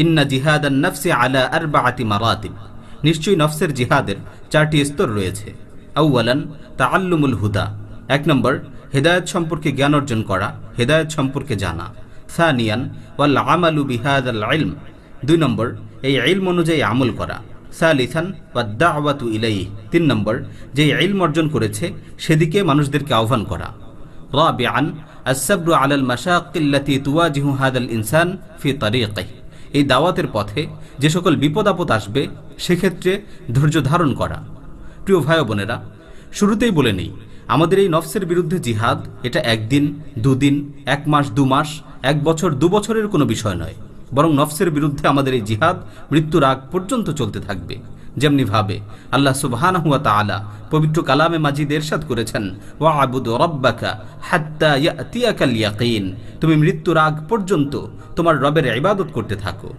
ইন্না জিহাদান নফসি আলা আরবাআতি মারাতিব, নিশ্চয়ই নফসের জিহাদের 4টি স্তর রয়েছে। আউয়ালান তাআল্লুমুল হুদা, 1 নম্বর হেদায়েত সম্পর্কে জ্ঞান অর্জন করা, হেদায়েত সম্পর্কে জানা। সানিয়ান ওয়াল আমালু বিহাদাল ইলম, 2 নম্বর এই ইলম অনুযায়ী আমল করা। সালিসান ওয়াদ দাওয়াতু ইলাইহি, 3 নম্বর যে ইলম অর্জন করেছে সেদিকে মানুষদেরকে আহ্বান করা। রাবিআন আস-সাবরু আলাল মাশাক্কিল্লাতী তুওয়াজিহু হাদাল ইনসান ফি তারিকিহি, এই দাওয়াতের পথে যে সকল বিপদ আপদ আসবে সেক্ষেত্রে ধৈর্য ধারণ করা। প্রিয় ভাই বোনেরা, শুরুতেই বলে নেই, আমাদের এই নফসের বিরুদ্ধে জিহাদ এটা 1 দিন 2 দিন 1 মাস 2 মাস 1 বছর 2 বছরের কোনো বিষয় নয়, বরং নফসের বিরুদ্ধে আমাদের এই জিহাদ মৃত্যুর আগ পর্যন্ত চলতে থাকবে। যেমনি ভাবে আল্লাহ সুবহানাহু ওয়া তাআলা পবিত্র কালামে মাজিদে ইরশাদ করেছেন, ওয়া'বুদু রাব্বাকা হাত্তা ইয়াতিয়াকাল ইয়াকিন, তুমি মৃত্যুর আগ পর্যন্ত তোমার রবের ইবাদত করতে থাকো।